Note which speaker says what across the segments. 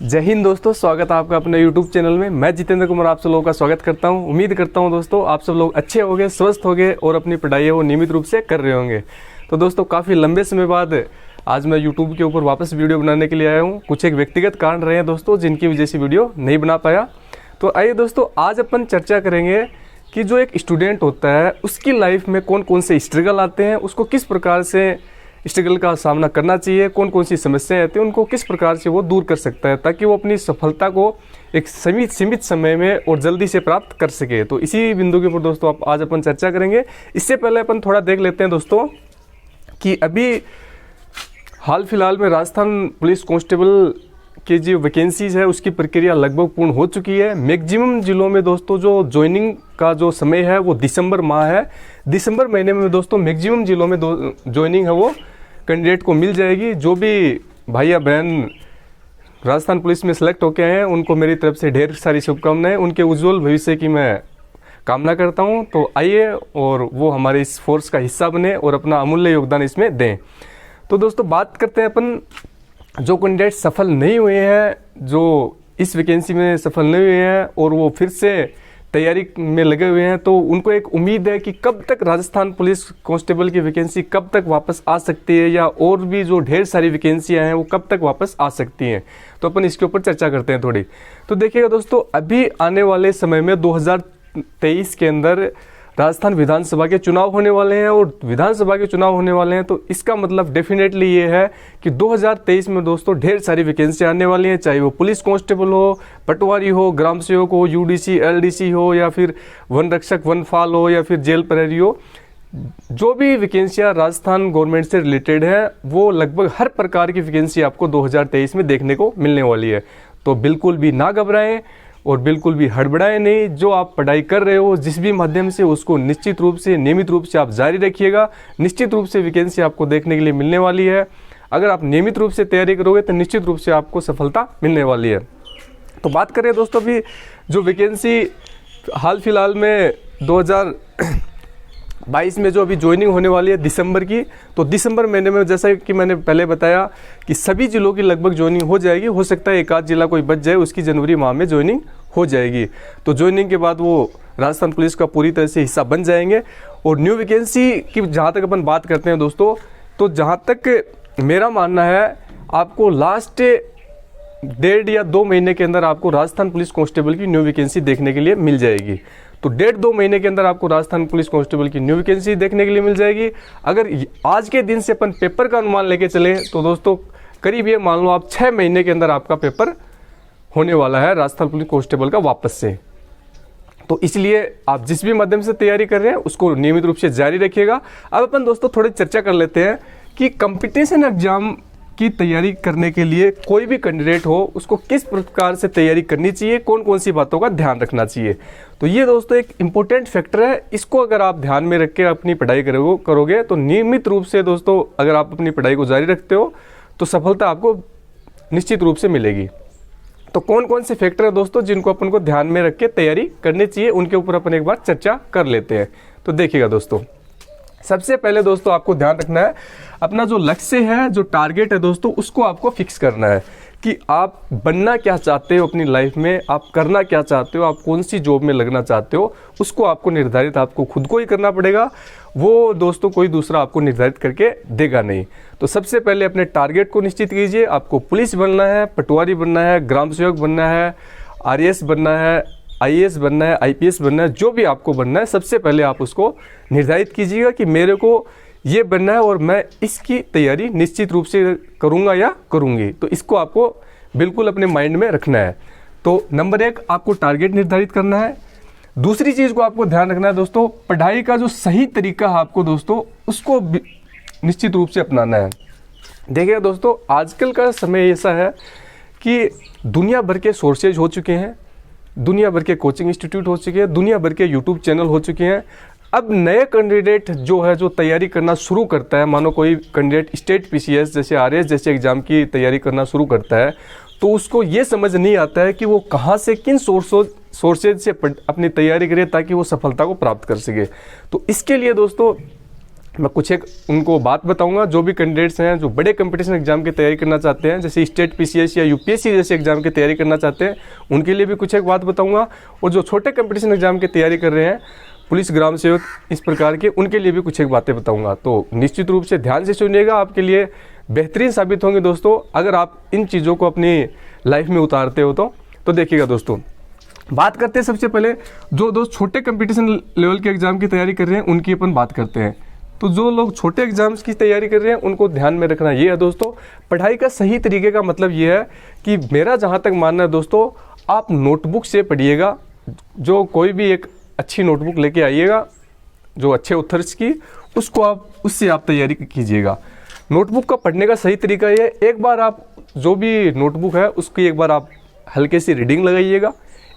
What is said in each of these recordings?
Speaker 1: जय हिंद दोस्तों, स्वागत है आपका अपने YouTube चैनल में। मैं जितेंद्र कुमार आप सब लोगों का स्वागत करता हूं। उम्मीद करता हूं दोस्तों आप सब लोग अच्छे होंगे, स्वस्थ होंगे और अपनी पढ़ाई वो नियमित रूप से कर रहे होंगे। तो दोस्तों काफ़ी लंबे समय बाद आज मैं YouTube के ऊपर वापस वीडियो बनाने के लिए आया हूँ। कुछ एक व्यक्तिगत कारण रहे हैं दोस्तों जिनकी वजह से वीडियो नहीं बना पाया। तो आइए दोस्तों, आज अपन चर्चा करेंगे कि जो एक स्टूडेंट होता है उसकी लाइफ में कौन कौन से स्ट्रगल आते हैं, उसको किस प्रकार से स्ट्रगल का सामना करना चाहिए, कौन कौन सी समस्याएं आती हैं, उनको किस प्रकार से वो दूर कर सकता है ताकि वो अपनी सफलता को एक सीमित समय में और जल्दी से प्राप्त कर सके। तो इसी बिंदु के ऊपर दोस्तों आज अपन चर्चा करेंगे। इससे पहले अपन थोड़ा देख लेते हैं दोस्तों कि अभी हाल फिलहाल में राजस्थान पुलिस कांस्टेबल की जो वैकेंसीज है उसकी प्रक्रिया लगभग पूर्ण हो चुकी है। मैक्सिमम जिलों में दोस्तों जो ज्वाइनिंग का जो समय है वो दिसंबर माह है। दिसंबर महीने में दोस्तों मैक्सिमम जिलों में ज्वाइनिंग है वो कैंडिडेट को मिल जाएगी। जो भी भाई या बहन राजस्थान पुलिस में सेलेक्ट होके आए हैं उनको मेरी तरफ से ढेर सारी शुभकामनाएं, उनके उज्जवल भविष्य की मैं कामना करता हूं। तो आइए और वो हमारे इस फोर्स का हिस्सा बने और अपना अमूल्य योगदान इसमें दें। तो दोस्तों बात करते हैं अपन जो कैंडिडेट सफल नहीं हुए हैं, जो इस वैकेंसी में सफल नहीं हुए हैं और वो फिर से तैयारी में लगे हुए हैं, तो उनको एक उम्मीद है कि कब तक राजस्थान पुलिस कांस्टेबल की वैकेंसी कब तक वापस आ सकती है या और भी जो ढेर सारी वैकेंसियां हैं वो कब तक वापस आ सकती हैं। तो अपन इसके ऊपर चर्चा करते हैं थोड़ी। तो देखिएगा दोस्तों, अभी आने वाले समय में 2023 के अंदर राजस्थान विधानसभा के चुनाव होने वाले हैं और विधानसभा के चुनाव होने वाले हैं, तो इसका मतलब डेफिनेटली ये है कि 2023 में दोस्तों ढेर सारी वैकेंसी आने वाली हैं, चाहे वो पुलिस कांस्टेबल हो, पटवारी हो, ग्राम सेवक हो, यूडीसी एलडीसी हो या फिर वन रक्षक वनपाल हो या फिर जेल प्रहरी हो। जो भी वैकेंसियां राजस्थान गवर्नमेंट से रिलेटेड है वो लगभग हर प्रकार की वैकेंसी आपको 2023 में देखने को मिलने वाली है। तो बिल्कुल भी ना घबराएं और बिल्कुल भी हड़बड़ाएं नहीं। जो आप पढ़ाई कर रहे हो जिस भी माध्यम से उसको निश्चित रूप से नियमित रूप से आप जारी रखिएगा। निश्चित रूप से वैकेंसी आपको देखने के लिए मिलने वाली है। अगर आप नियमित रूप से तैयारी करोगे तो निश्चित रूप से आपको सफलता मिलने वाली है। तो बात करें दोस्तों अभी जो वैकेंसी हाल फिलहाल में 2022 में जो अभी ज्वाइनिंग होने वाली है दिसंबर की, तो दिसंबर महीने में जैसा कि मैंने पहले बताया कि सभी जिलों की लगभग ज्वाइनिंग हो जाएगी। हो सकता है एक आध जिला कोई बच जाए, उसकी जनवरी माह में ज्वाइनिंग हो जाएगी। तो ज्वाइनिंग के बाद वो राजस्थान पुलिस का पूरी तरह से हिस्सा बन जाएंगे। और न्यू वैकेंसी की जहाँ तक अपन बात करते हैं दोस्तों, तो जहाँ तक मेरा मानना है आपको लास्ट 1.5 या 2 महीने के अंदर आपको राजस्थान पुलिस कांस्टेबल की न्यू वैकेंसी देखने के लिए मिल जाएगी। तो 1.5-2 महीने के अंदर आपको राजस्थान पुलिस कांस्टेबल की न्यू वैकेंसी देखने के लिए मिल जाएगी। अगर आज के दिन से अपन पेपर का अनुमान लेके चले तो दोस्तों करीब ये मान लो आप 6 महीने के अंदर आपका पेपर होने वाला है राजस्थान पुलिस कांस्टेबल का वापस से। तो इसलिए आप जिस भी माध्यम से तैयारी कर रहे हैं उसको नियमित रूप से जारी रखिएगा। अब अपन दोस्तों थोड़ी चर्चा कर लेते हैं कि कंपटीशन एग्जाम की तैयारी करने के लिए कोई भी कैंडिडेट हो उसको किस प्रकार से तैयारी करनी चाहिए, कौन कौन सी बातों का ध्यान रखना चाहिए। तो ये दोस्तों एक इम्पोर्टेंट फैक्टर है। इसको अगर आप ध्यान में रख के अपनी पढ़ाई करोगे तो नियमित रूप से दोस्तों अगर आप अपनी पढ़ाई को जारी रखते हो तो सफलता आपको निश्चित रूप से मिलेगी। तो कौन कौन से फैक्टर है दोस्तों जिनको अपन को ध्यान में रख के तैयारी करनी चाहिए, उनके ऊपर अपन एक बार चर्चा कर लेते हैं। तो देखिएगा दोस्तों, सबसे पहले दोस्तों आपको ध्यान रखना है अपना जो लक्ष्य है, जो टारगेट है दोस्तों, उसको आपको फिक्स करना है कि आप बनना क्या चाहते हो अपनी लाइफ में, आप करना क्या चाहते हो, आप कौन सी जॉब में लगना चाहते हो, उसको आपको निर्धारित आपको खुद को ही करना पड़ेगा। वो दोस्तों कोई दूसरा आपको निर्धारित करके देगा नहीं। तो सबसे पहले अपने टारगेट को निश्चित कीजिए। आपको पुलिस बनना है, पटवारी बनना है, ग्राम सेवक बनना है, आरएएस बनना है, आईएएस बनना है, आईपीएस बनना है, जो भी आपको बनना है सबसे पहले आप उसको निर्धारित कीजिएगा कि मेरे को ये बनना है और मैं इसकी तैयारी निश्चित रूप से करूँगा या करूँगी। तो इसको आपको बिल्कुल अपने माइंड में रखना है। तो नंबर 1 आपको टारगेट निर्धारित करना है। दूसरी चीज़ को आपको ध्यान रखना है दोस्तों, पढ़ाई का जो सही तरीका है आपको दोस्तों उसको निश्चित रूप से अपनाना है। देखिए दोस्तों, आजकल का समय ऐसा है कि दुनिया भर के सोर्सेज हो चुके हैं, दुनिया भर के कोचिंग इंस्टीट्यूट हो चुके हैं, दुनिया भर के यूट्यूब चैनल हो चुके हैं। अब नए कैंडिडेट जो है जो तैयारी करना शुरू करता है, मानो कोई कैंडिडेट स्टेट पीसीएस जैसे आरएएस जैसे एग्जाम की तैयारी करना शुरू करता है, तो उसको ये समझ नहीं आता है कि वो कहाँ से किन सोर्सेज से अपनी तैयारी करे ताकि वो सफलता को प्राप्त कर सके। तो इसके लिए दोस्तों मैं कुछ एक उनको बात बताऊंगा। जो भी कैंडिडेट्स हैं जो बड़े कंपटीशन एग्जाम की तैयारी करना चाहते हैं, जैसे स्टेट पीसीएस या यूपीएससी जैसे एग्जाम की तैयारी करना चाहते हैं, उनके लिए भी कुछ एक बात बताऊंगा। और जो छोटे कंपटीशन एग्जाम की तैयारी कर रहे हैं, पुलिस, ग्राम सेवक, इस प्रकार के, उनके लिए भी कुछ एक बातें बताऊंगा। तो निश्चित रूप से ध्यान से सुनिएगा, आपके लिए बेहतरीन साबित होंगे दोस्तों अगर आप इन चीज़ों को अपनी लाइफ में उतारते हो तो देखिएगा दोस्तों। बात करते हैं सबसे पहले जो दोस्त छोटे कंपटीशन लेवल के एग्जाम की तैयारी कर रहे हैं, उनकी अपन बात करते हैं। तो जो लोग छोटे एग्जाम्स की तैयारी कर रहे हैं, उनको ध्यान में रखना ये है दोस्तों, पढ़ाई का सही तरीके का मतलब ये है कि मेरा जहाँ तक मानना है दोस्तों, आप नोटबुक से पढ़िएगा। जो कोई भी एक अच्छी नोटबुक लेके आइएगा, जो अच्छे ऑथर्स की, उससे आप तैयारी कीजिएगा। नोटबुक का पढ़ने का सही तरीका ये है, एक बार आप जो भी नोटबुक है उसकी एक बार आप हल्के सी रीडिंग लगाइएगा,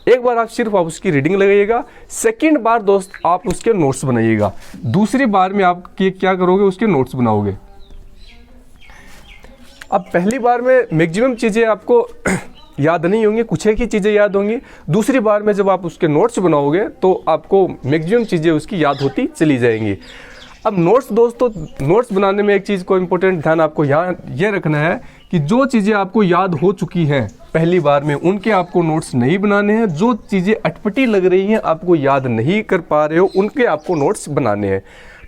Speaker 1: एक बार आप उसकी रीडिंग लगाइएगा। सेकंड बार दोस्त आप उसके नोट्स बनाइएगा। दूसरी बार में आप क्या करोगे, उसके नोट्स बनाओगे। अब पहली बार में मैक्सिमम चीज़ें आपको याद नहीं होंगी, कुछ एक ही चीज़ें याद होंगी। दूसरी बार में जब आप उसके नोट्स बनाओगे तो आपको मैक्सिमम चीज़ें उसकी याद होती चली जाएंगी। अब नोट्स दोस्तों, नोट्स बनाने में एक चीज़ को इम्पोर्टेंट ध्यान आपको यहाँ ये रखना है कि जो चीज़ें आपको याद हो चुकी हैं पहली बार में, उनके आपको नोट्स नहीं बनाने हैं। जो चीज़ें अटपटी लग रही हैं, आपको याद नहीं कर पा रहे हो, उनके आपको नोट्स बनाने हैं।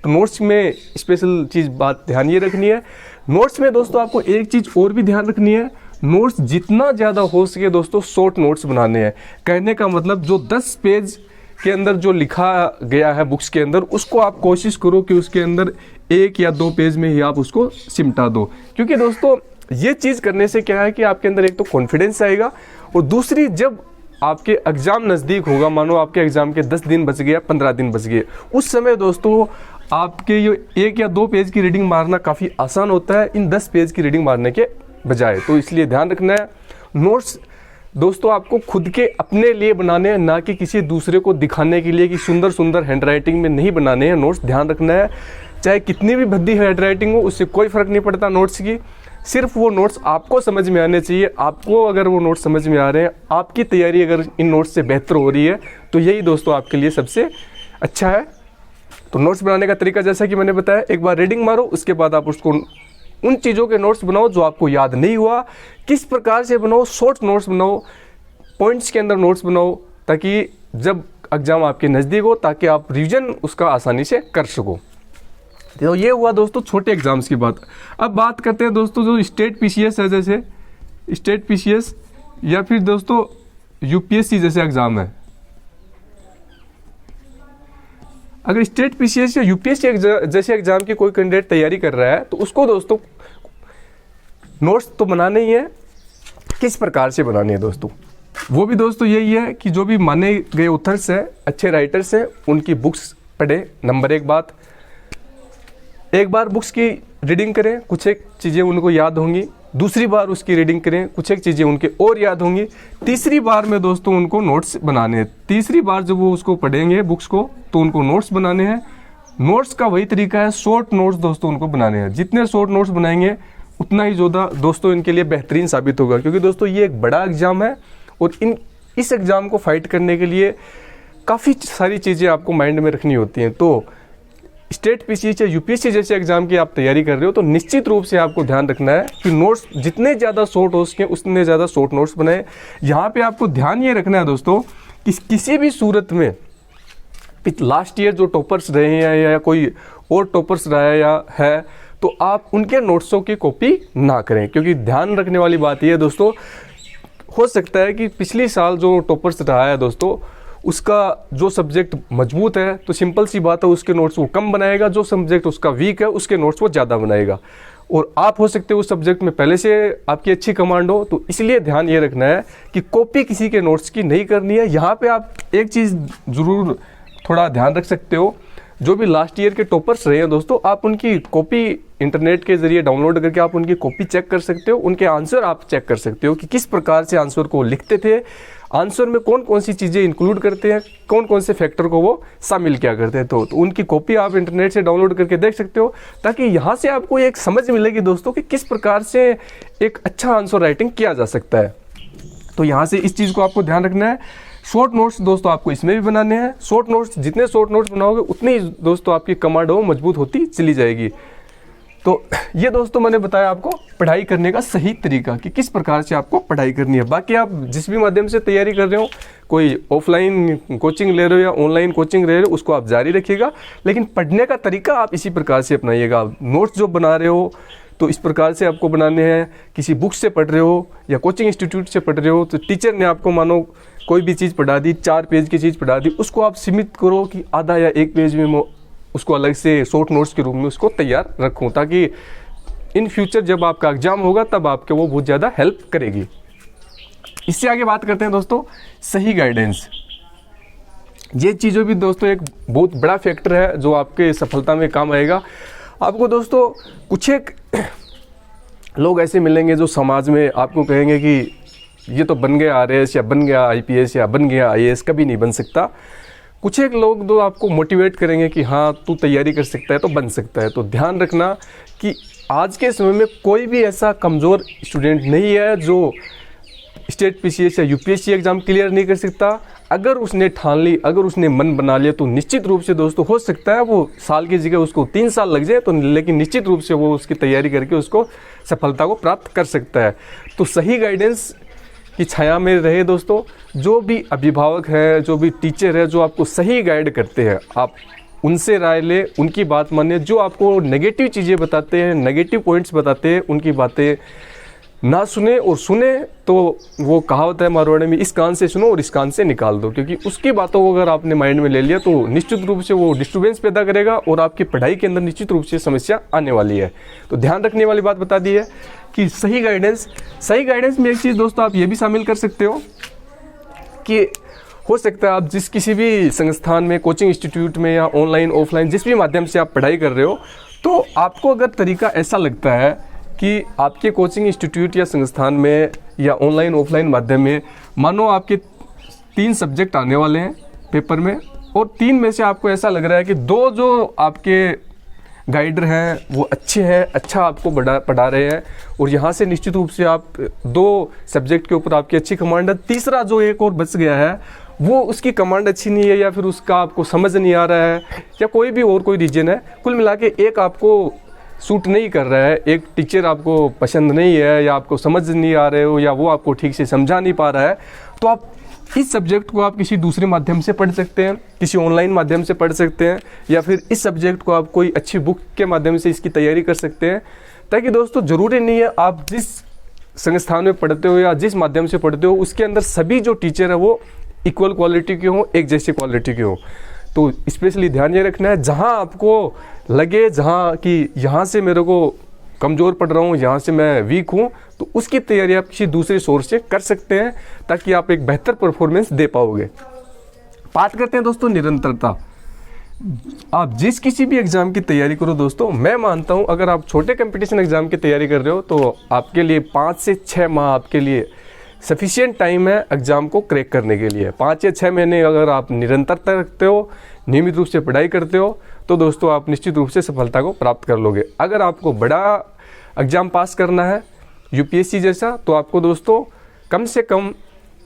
Speaker 1: तो नोट्स में स्पेशल चीज़ बात ध्यान ये रखनी है। नोट्स में दोस्तों आपको एक चीज़ और भी ध्यान रखनी है, नोट्स जितना ज़्यादा हो सके दोस्तों शॉर्ट नोट्स बनाने हैं। कहने का मतलब जो 10 पेज के अंदर जो लिखा गया है बुक्स के अंदर, उसको आप कोशिश करो कि उसके अंदर 1 या 2 पेज में ही आप उसको सिमटा दो। क्योंकि दोस्तों ये चीज़ करने से क्या है कि आपके अंदर एक तो कॉन्फिडेंस आएगा, और दूसरी जब आपके एग्ज़ाम नज़दीक होगा, मानो आपके एग्ज़ाम के 10 दिन बच गया, 15 दिन बच गए, उस समय दोस्तों आपके ये 1 या 2 पेज की रीडिंग मारना काफ़ी आसान होता है इन 10 पेज की रीडिंग मारने के बजाय। तो इसलिए ध्यान रखना है, नोट्स दोस्तों आपको खुद के अपने लिए बनाने हैं, ना कि किसी दूसरे को दिखाने के लिए कि सुंदर सुंदर हैंडराइटिंग में नहीं बनाने हैं नोट्स। ध्यान रखना है, चाहे कितनी भी भद्दी हैंडराइटिंग हो, उससे कोई फ़र्क नहीं पड़ता नोट्स की। सिर्फ वो नोट्स आपको समझ में आने चाहिए। आपको अगर वो नोट्स समझ में आ रहे हैं, आपकी तैयारी अगर इन नोट्स से बेहतर हो रही है, तो यही दोस्तों आपके लिए सबसे अच्छा है। तो नोट्स बनाने का तरीका जैसा कि मैंने बताया, एक बार रीडिंग मारो, उसके बाद आप उसको उन चीज़ों के नोट्स बनाओ जो आपको याद नहीं हुआ। किस प्रकार से बनाओ, शॉर्ट नोट्स बनाओ, पॉइंट्स के अंदर नोट्स बनाओ, ताकि जब एग्ज़ाम आपके नज़दीक हो, ताकि आप रिवीजन उसका आसानी से कर सको। तो ये हुआ दोस्तों छोटे एग्जाम्स की बात। अब बात करते हैं दोस्तों जो स्टेट पीसीएस है, जैसे स्टेट पीसीएस या फिर दोस्तों यूपीएससी जैसे एग्ज़ाम है। अगर स्टेट पीसीएस या यूपीएससी जैसे एग्ज़ाम की कोई कैंडिडेट तैयारी कर रहा है, तो उसको दोस्तों नोट्स तो बनाने ही है। किस प्रकार से बनाने हैं दोस्तों, वो भी दोस्तों यही है कि जो भी माने गए ऑथर्स हैं, अच्छे राइटर्स हैं, उनकी बुक्स पढ़ें। नंबर 1 बात, एक बार बुक्स की रीडिंग करें, कुछ एक चीज़ें उनको याद होंगी। दूसरी बार उसकी रीडिंग करें, कुछ एक चीज़ें उनके और याद होंगी। तीसरी बार में दोस्तों उनको नोट्स बनाने हैं। तीसरी बार जब वो उसको पढ़ेंगे बुक्स को, तो उनको नोट्स बनाने हैं। नोट्स का वही तरीका है, शॉर्ट नोट्स दोस्तों उनको बनाने हैं। जितने शॉर्ट नोट्स बनाएंगे उतना ही ज़्यादा दोस्तों इनके लिए बेहतरीन साबित होगा। क्योंकि दोस्तों ये एक बड़ा एग्ज़ाम है, और इस एग्ज़ाम को फाइट करने के लिए काफ़ी सारी चीज़ें आपको माइंड में रखनी होती हैं। तो स्टेट पीसीएस या यूपीएससी जैसे एग्जाम की आप तैयारी कर रहे हो, तो निश्चित रूप से आपको ध्यान रखना है कि नोट्स जितने ज़्यादा शॉर्ट हो सके उतने ज़्यादा शॉर्ट नोट्स बनाए। यहाँ पे आपको ध्यान ये रखना है दोस्तों कि किसी भी सूरत में लास्ट ईयर जो टॉपर्स रहे हैं या कोई और टॉपर्स रहा है या है, तो आप उनके नोट्सों की कॉपी ना करें। क्योंकि ध्यान रखने वाली बात यह है दोस्तों, हो सकता है कि पिछले साल जो टॉपर्स रहा है दोस्तों, उसका जो सब्जेक्ट मजबूत है, तो सिंपल सी बात है उसके नोट्स वो कम बनाएगा। जो सब्जेक्ट उसका वीक है, उसके नोट्स वो ज़्यादा बनाएगा। और आप हो सकते हो उस सब्जेक्ट में पहले से आपकी अच्छी कमांड हो, तो इसलिए ध्यान ये रखना है कि कॉपी किसी के नोट्स की नहीं करनी है। यहाँ पे आप एक चीज़ ज़रूर थोड़ा ध्यान रख सकते हो, जो भी लास्ट ईयर के टॉपर्स रहे हैं दोस्तों, आप उनकी कॉपी इंटरनेट के ज़रिए डाउनलोड करके आप उनकी कॉपी चेक कर सकते हो। उनके आंसर आप चेक कर सकते हो कि किस प्रकार से आंसर को लिखते थे, आंसर में कौन कौन सी चीज़ें इंक्लूड करते हैं, कौन कौन से फैक्टर को वो शामिल क्या करते हैं। तो उनकी कॉपी आप इंटरनेट से डाउनलोड करके देख सकते हो, ताकि यहाँ से आपको एक समझ मिलेगी दोस्तों कि किस प्रकार से एक अच्छा आंसर राइटिंग किया जा सकता है। तो यहाँ से इस चीज़ को आपको ध्यान रखना है। शॉर्ट नोट्स दोस्तों आपको इसमें भी बनाने हैं। शॉर्ट नोट्स, जितने शॉर्ट नोट्स बनाओगे उतनी ही दोस्तों आपकी कमांड वो मजबूत होती चली जाएगी। तो ये दोस्तों मैंने बताया आपको पढ़ाई करने का सही तरीका कि किस प्रकार से आपको पढ़ाई करनी है। बाकी आप जिस भी माध्यम से तैयारी कर रहे हो, कोई ऑफलाइन कोचिंग ले रहे हो या ऑनलाइन कोचिंग ले रहे हो, उसको आप जारी रखिएगा, लेकिन पढ़ने का तरीका आप इसी प्रकार से अपनाइएगा। नोट्स जो बना रहे हो तो इस प्रकार से आपको बनाने हैं। किसी बुक से पढ़ रहे हो या कोचिंग इंस्टीट्यूट से पढ़ रहे हो तो टीचर ने आपको मानो कोई भी चीज़ पढ़ा दी, 4 पेज की चीज़ पढ़ा दी, उसको आप सीमित करो कि आधा या 1 पेज में उसको अलग से शॉर्ट नोट्स के रूप में उसको तैयार रखूं, ताकि इन फ्यूचर जब आपका एग्जाम होगा तब आपके वो बहुत ज़्यादा हेल्प करेगी। इससे आगे बात करते हैं दोस्तों सही गाइडेंस। ये चीज़ों भी दोस्तों एक बहुत बड़ा फैक्टर है जो आपके सफलता में काम आएगा। आपको दोस्तों कुछ एक लोग ऐसे मिलेंगे जो समाज में आपको कहेंगे कि ये तो बन गया आरएएस या बन गया आईपीएस या बन गया आईएएस, कभी नहीं बन सकता। कुछ एक लोग जो आपको मोटिवेट करेंगे कि हाँ तू तैयारी कर सकता है तो बन सकता है। तो ध्यान रखना कि आज के समय में कोई भी ऐसा कमज़ोर स्टूडेंट नहीं है जो स्टेट पीसीएस या यूपीएससी एग्ज़ाम क्लियर नहीं कर सकता। अगर उसने ठान ली, अगर उसने मन बना लिया तो निश्चित रूप से दोस्तों हो सकता है वो साल की जगह उसको 3 साल लग जाए तो, लेकिन निश्चित रूप से वो उसकी तैयारी करके उसको सफलता को प्राप्त कर सकता है। तो सही गाइडेंस की छाया में रहे दोस्तों। जो भी अभिभावक है, जो भी टीचर है, जो आपको सही गाइड करते हैं, आप उनसे राय ले, उनकी बात माने। जो आपको नेगेटिव चीज़ें बताते हैं, नेगेटिव पॉइंट्स बताते हैं, उनकी बातें ना सुने, और सुने तो वो कहावत है मारवाड़ी में, इस कान से सुनो और इस कान से निकाल दो, क्योंकि उसकी बातों को अगर आपने माइंड में ले लिया तो निश्चित रूप से वो डिस्टर्बेंस पैदा करेगा और आपकी पढ़ाई के अंदर निश्चित रूप से समस्या आने वाली है। तो ध्यान रखने वाली बात बता दी है कि सही गाइडेंस में एक चीज़ दोस्तों आप ये भी शामिल कर सकते हो कि हो सकता है आप जिस किसी भी संस्थान में, कोचिंग इंस्टीट्यूट में या ऑनलाइन ऑफलाइन जिस भी माध्यम से आप पढ़ाई कर रहे हो, तो आपको अगर तरीका ऐसा लगता है कि आपके कोचिंग इंस्टीट्यूट या संस्थान में या ऑनलाइन ऑफलाइन माध्यम में मानो आपके 3 सब्जेक्ट आने वाले हैं पेपर में, और 3 में से आपको ऐसा लग रहा है कि 2 जो आपके गाइडर हैं वो अच्छे हैं, अच्छा आपको पढ़ा रहे हैं, और यहाँ से निश्चित रूप से आप 2 सब्जेक्ट के ऊपर आपकी अच्छी कमांड है, तीसरा जो एक और बच गया है वो उसकी कमांड अच्छी नहीं है या फिर उसका आपको समझ नहीं आ रहा है या कोई भी और कोई रीजन है, कुल मिला के एक आपको सूट नहीं कर रहा है, एक टीचर आपको पसंद नहीं है या आपको समझ नहीं आ रहे हो या वो आपको ठीक से समझा नहीं पा रहा है, तो आप इस सब्जेक्ट को आप किसी दूसरे माध्यम से पढ़ सकते हैं, किसी ऑनलाइन माध्यम से पढ़ सकते हैं, या फिर इस सब्जेक्ट को आप कोई अच्छी बुक के माध्यम से इसकी तैयारी कर सकते हैं। ताकि दोस्तों ज़रूरी नहीं है आप जिस संस्थान में पढ़ते हो या जिस माध्यम से पढ़ते हो उसके अंदर सभी जो टीचर है वो इक्वल क्वालिटी के हों, एक जैसी क्वालिटी के हों। तो स्पेशली ध्यान ये रखना है, जहाँ आपको लगे जहाँ कि यहाँ से मेरे को कमज़ोर पढ़ रहा हूँ, यहाँ से मैं वीक हूँ, तो उसकी तैयारी आप किसी दूसरे सोर्स से कर सकते हैं ताकि आप एक बेहतर परफॉर्मेंस दे पाओगे। बात करते हैं दोस्तों निरंतरता। आप जिस किसी भी एग्ज़ाम की तैयारी करो दोस्तों, मैं मानता हूँ अगर आप छोटे कंपटीशन एग्ज़ाम की तैयारी कर रहे हो तो आपके लिए 5 से 6 माह आपके लिए सफिशिएंट टाइम है एग्ज़ाम को क्रैक करने के लिए। 5 या 6 महीने अगर आप निरंतरता रखते हो, नियमित रूप से पढ़ाई करते हो, तो दोस्तों आप निश्चित रूप से सफलता को प्राप्त कर लोगे। अगर आपको बड़ा एग्ज़ाम पास करना है यूपीएससी जैसा, तो आपको दोस्तों कम से कम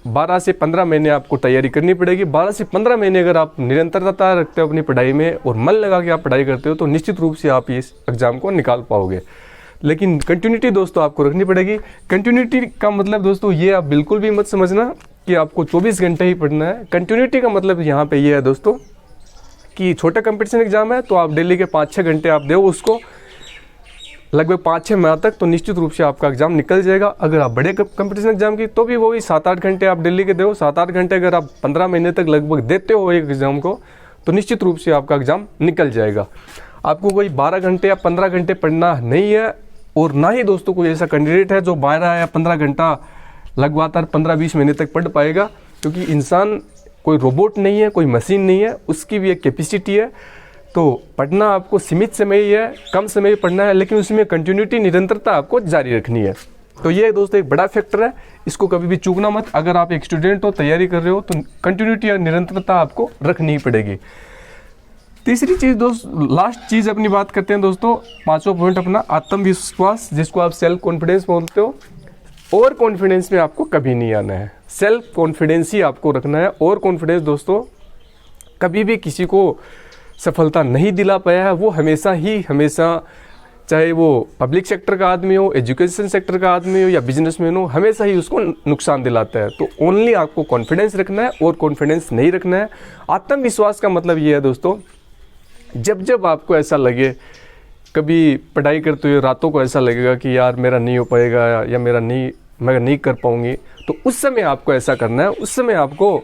Speaker 1: 12 से 15 महीने आपको तैयारी करनी पड़ेगी। 12 से 15 महीने अगर आप निरंतरता रखते हो अपनी पढ़ाई में और मन लगा के आप पढ़ाई करते हो तो निश्चित रूप से आप इस एग्ज़ाम को निकाल पाओगे। लेकिन कंटिन्यूटी दोस्तों आपको रखनी पड़ेगी। कंटिन्यूटी का मतलब दोस्तों ये आप बिल्कुल भी मत समझना कि आपको 24 घंटे ही पढ़ना है। कंटिन्यूटी का मतलब यहाँ पे ये है दोस्तों कि छोटा कंपटीशन एग्जाम है तो आप डेली के 5-6 घंटे आप दो उसको लगभग 5-6 माह तक, तो निश्चित रूप से आपका एग्जाम निकल जाएगा। अगर आप बड़े कंपटीशन एग्जाम की तो भी वही 7-8 घंटे आप डेली के दो। 7-8 घंटे अगर आप 15 महीने तक लगभग देते हो एक एग्जाम को तो निश्चित रूप से आपका एग्जाम निकल जाएगा। आपको कोई 12 घंटे या 15 घंटे पढ़ना नहीं है, और ना ही दोस्तों कोई ऐसा कैंडिडेट है जो 12 या 15 घंटा लगातार 15-20 महीने तक पढ़ पाएगा, क्योंकि इंसान कोई रोबोट नहीं है, कोई मशीन नहीं है, उसकी भी एक कैपेसिटी है। तो पढ़ना आपको सीमित समय ही है, कम समय ही पढ़ना है, लेकिन उसमें कंटिन्यूटी निरंतरता आपको जारी रखनी है। तो ये दोस्तों एक बड़ा फैक्टर है, इसको कभी भी चूकना मत। अगर आप एक स्टूडेंट हो, तैयारी कर रहे हो, तो कंटिन्यूटी और निरंतरता आपको रखनी ही पड़ेगी। तीसरी चीज़ लास्ट चीज़ अपनी बात करते हैं दोस्तों, 5वां पॉइंट अपना आत्मविश्वास, जिसको आप सेल्फ कॉन्फिडेंस बोलते हो। ओवर कॉन्फिडेंस में आपको कभी नहीं आना है, सेल्फ कॉन्फिडेंस ही आपको रखना है। ओवर कॉन्फिडेंस दोस्तों कभी भी किसी को सफलता नहीं दिला पाया है। वो हमेशा चाहे वो पब्लिक सेक्टर का आदमी हो, एजुकेशन सेक्टर का आदमी हो या बिजनेसमैन हो, हमेशा ही उसको नुकसान दिलाता है। तो ओनली आपको कॉन्फिडेंस रखना है और कॉन्फिडेंस नहीं रखना है। आत्मविश्वास का मतलब ये है दोस्तों, जब आपको ऐसा लगे, कभी पढ़ाई करते हुए रातों को ऐसा लगेगा कि यार मेरा नहीं हो पाएगा या मैं नहीं कर पाऊंगी, तो उस समय आपको ऐसा करना है। उस समय आपको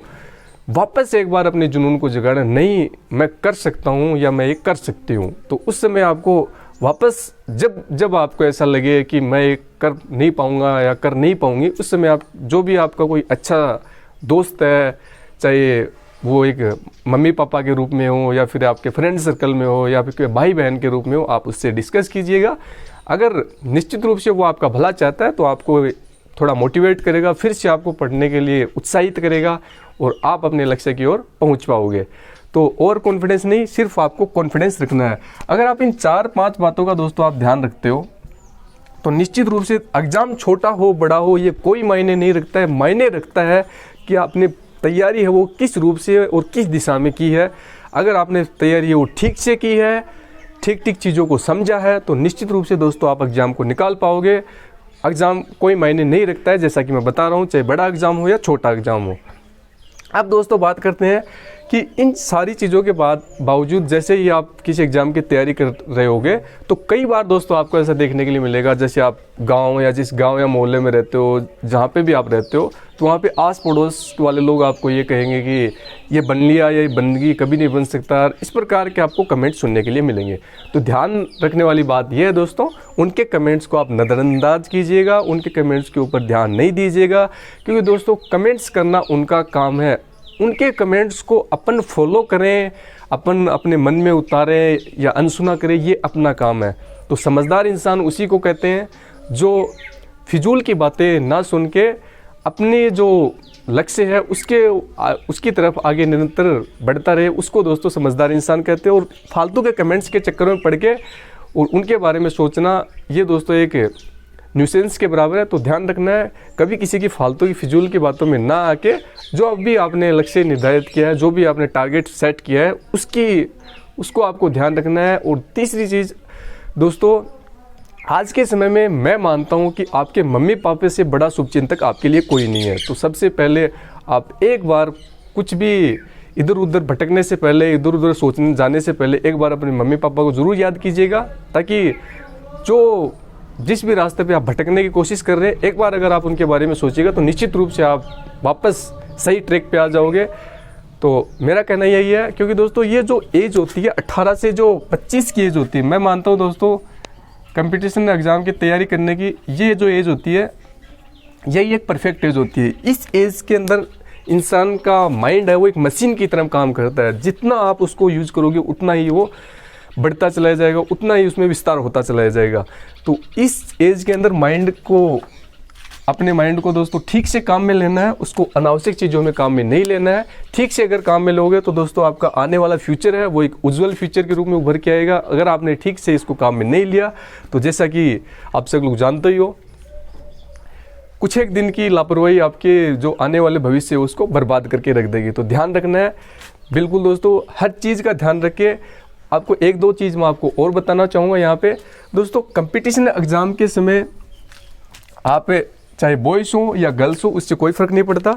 Speaker 1: वापस एक बार अपने जुनून को जगाना, नहीं मैं कर सकता हूँ या मैं ये कर सकती हूँ। तो उस समय आपको वापस जब आपको ऐसा लगे कि मैं ये कर नहीं पाऊँगा या कर नहीं पाऊँगी, उस समय आप जो भी आपका कोई अच्छा दोस्त है, चाहे वो एक मम्मी पापा के रूप में हो या फिर आपके फ्रेंड सर्कल में हो या फिर भाई बहन के रूप में हो, आप उससे डिस्कस कीजिएगा। अगर निश्चित रूप से वो आपका भला चाहता है तो आपको थोड़ा मोटिवेट करेगा, फिर से आपको पढ़ने के लिए उत्साहित करेगा और आप अपने लक्ष्य की ओर पहुंच पाओगे। तो और कॉन्फिडेंस नहीं, सिर्फ आपको कॉन्फिडेंस रखना है। अगर आप इन 4-5 बातों का दोस्तों आप ध्यान रखते हो तो निश्चित रूप से एग्ज़ाम छोटा हो बड़ा हो ये कोई मायने नहीं रखता है। मायने रखता है कि आपने तैयारी है वो किस रूप से और किस दिशा में की है। अगर आपने तैयारी है वो ठीक से की है, ठीक चीज़ों को समझा है, तो निश्चित रूप से दोस्तों आप एग्ज़ाम को निकाल पाओगे। एग्ज़ाम कोई मायने नहीं रखता है, जैसा कि मैं बता रहा हूँ, चाहे बड़ा एग्ज़ाम हो या छोटा एग्ज़ाम हो। अब दोस्तों बात करते हैं कि इन सारी चीज़ों के बावजूद जैसे ही आप किसी एग्ज़ाम की तैयारी कर रहे होगे, तो कई बार दोस्तों आपको ऐसा देखने के लिए मिलेगा, जैसे आप गांव या जिस गांव या मोहल्ले में रहते हो, जहाँ पे भी आप रहते हो, तो वहाँ पे आस पड़ोस वाले लोग आपको ये कहेंगे कि ये बन लिया या ये बंदगी कभी नहीं बन सकता। इस प्रकार के आपको कमेंट सुनने के लिए मिलेंगे। तो ध्यान रखने वाली बात यह है दोस्तों, उनके कमेंट्स को आप नज़रअंदाज कीजिएगा, उनके कमेंट्स के ऊपर ध्यान नहीं दीजिएगा, क्योंकि दोस्तों कमेंट्स करना उनका काम है। उनके कमेंट्स को अपन फॉलो करें, अपन अपने मन में उतारें या अनसुना करें, ये अपना काम है। तो समझदार इंसान उसी को कहते हैं जो फिजूल की बातें ना सुन के अपने जो लक्ष्य है उसकी तरफ आगे निरंतर बढ़ता रहे, उसको दोस्तों समझदार इंसान कहते हैं। और फालतू के कमेंट्स के चक्कर में पड़ के और उनके बारे में सोचना, ये दोस्तों एक न्यूसेंस के बराबर है। तो ध्यान रखना है, कभी किसी की फालतू की फिजूल की बातों में ना आके, जो भी आपने लक्ष्य निर्धारित किया है, जो भी आपने टारगेट सेट किया है, उसको आपको ध्यान रखना है। और तीसरी चीज़ दोस्तों, आज के समय में मैं मानता हूँ कि आपके मम्मी पापा से बड़ा शुभचिंतक आपके लिए कोई नहीं है। तो सबसे पहले आप एक बार कुछ भी इधर उधर भटकने से पहले, इधर उधर सोचने जाने से पहले एक बार अपने मम्मी पापा को ज़रूर याद कीजिएगा, ताकि जिस भी रास्ते पे आप भटकने की कोशिश कर रहे हैं, एक बार अगर आप उनके बारे में सोचिएगा तो निश्चित रूप से आप वापस सही ट्रैक पे आ जाओगे। तो मेरा कहना यही है, क्योंकि दोस्तों ये जो एज होती है 18 से जो 25 की एज होती है, मैं मानता हूँ दोस्तों कंपटीशन एग्ज़ाम की तैयारी करने की ये जो एज होती है, यही एक परफेक्ट एज होती है। इस एज के अंदर इंसान का माइंड है वो एक मशीन की तरह काम करता है। जितना आप उसको यूज़ करोगे उतना ही वो बढ़ता चला जाएगा, उतना ही उसमें विस्तार होता चला जाएगा। तो इस एज के अंदर अपने माइंड को दोस्तों ठीक से काम में लेना है, उसको अनावश्यक चीज़ों में काम में नहीं लेना है। ठीक से अगर काम में लोगे तो दोस्तों आपका आने वाला फ्यूचर है वो एक उज्जवल फ्यूचर के रूप में उभर के आएगा। अगर आपने ठीक से इसको काम में नहीं लिया तो जैसा कि आप सब लोग जानते ही हो, कुछ एक दिन की लापरवाही आपके जो आने वाले भविष्य है उसको बर्बाद करके रख देगी। तो ध्यान रखना है बिल्कुल दोस्तों, हर चीज़ का ध्यान रखे। आपको 1-2 चीज़ मैं आपको और बताना चाहूँगा यहाँ पे दोस्तों। कंपटीशन एग्ज़ाम के समय आप चाहे बॉयज़ हो या गर्ल्स हो, उससे कोई फ़र्क नहीं पड़ता।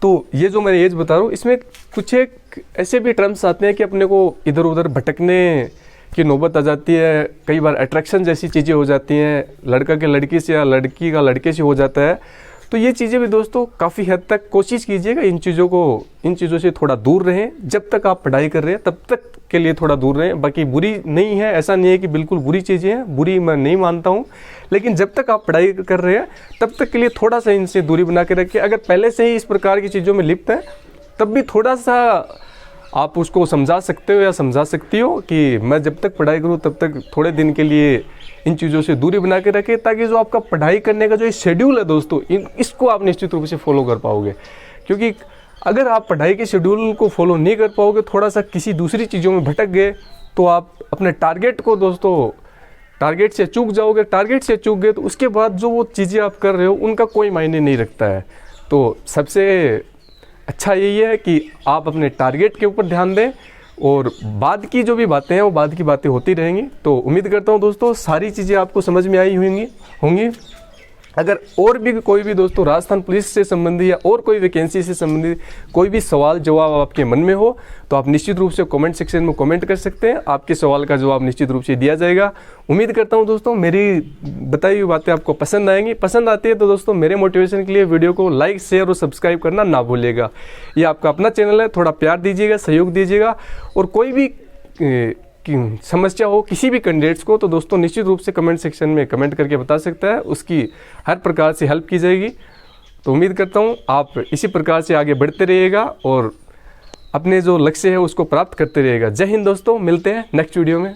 Speaker 1: तो ये जो मैं एज बता रहा हूँ, इसमें कुछ एक ऐसे भी टर्म्स आते हैं कि अपने को इधर उधर भटकने की नौबत आ जाती है। कई बार अट्रैक्शन जैसी चीज़ें हो जाती हैं, लड़का के लड़की से या लड़की का लड़के से हो जाता है। तो ये चीज़ें भी दोस्तों काफ़ी हद तक कोशिश कीजिएगा इन चीज़ों से थोड़ा दूर रहें। जब तक आप पढ़ाई कर रहे हैं तब तक के लिए थोड़ा दूर रहें। बाकी बुरी नहीं है, ऐसा नहीं है कि बिल्कुल बुरी चीज़ें हैं, बुरी मैं नहीं मानता हूँ, लेकिन जब तक आप पढ़ाई कर रहे हैं तब तक के लिए थोड़ा सा इनसे दूरी बना के रखिए। अगर पहले से ही इस प्रकार की चीज़ों में लिप्त हैं तब भी थोड़ा सा आप उसको समझा सकते हो या समझा सकती हो कि मैं जब तक पढ़ाई करूँ तब तक थोड़े दिन के लिए इन चीज़ों से दूरी बना के रखें, ताकि जो आपका पढ़ाई करने का जो शेड्यूल है दोस्तों, इसको आप निश्चित रूप से फॉलो कर पाओगे। क्योंकि अगर आप पढ़ाई के शेड्यूल को फॉलो नहीं कर पाओगे, थोड़ा सा किसी दूसरी चीज़ों में भटक गए, तो आप अपने टारगेट को दोस्तों टारगेट से चूक जाओगे, टारगेट से चूक गए तो उसके बाद जो वो चीज़ें आप कर रहे हो उनका कोई मायने नहीं रखता है। तो सबसे अच्छा यही है कि आप अपने टारगेट के ऊपर ध्यान दें और बाद की जो भी बातें हैं वो बाद की बातें होती रहेंगी। तो उम्मीद करता हूँ दोस्तों सारी चीज़ें आपको समझ में आई होंगी। अगर और भी कोई भी दोस्तों राजस्थान पुलिस से संबंधी या और कोई वैकेंसी से संबंधित कोई भी सवाल जवाब आपके मन में हो तो आप निश्चित रूप से कमेंट सेक्शन में कमेंट कर सकते हैं। आपके सवाल का जवाब निश्चित रूप से दिया जाएगा। उम्मीद करता हूं दोस्तों मेरी बताई हुई बातें आपको पसंद आएंगी। पसंद आती है तो दोस्तों मेरे मोटिवेशन के लिए वीडियो को लाइक शेयर और सब्सक्राइब करना ना भूलिएगा। ये आपका अपना चैनल है, थोड़ा प्यार दीजिएगा, सहयोग दीजिएगा। और कोई भी समस्या हो किसी भी कैंडिडेट्स को तो दोस्तों निश्चित रूप से कमेंट सेक्शन में कमेंट करके बता सकता है, उसकी हर प्रकार से हेल्प की जाएगी। तो उम्मीद करता हूँ आप इसी प्रकार से आगे बढ़ते रहिएगा और अपने जो लक्ष्य है उसको प्राप्त करते रहिएगा। जय हिंद दोस्तों, मिलते हैं नेक्स्ट वीडियो में।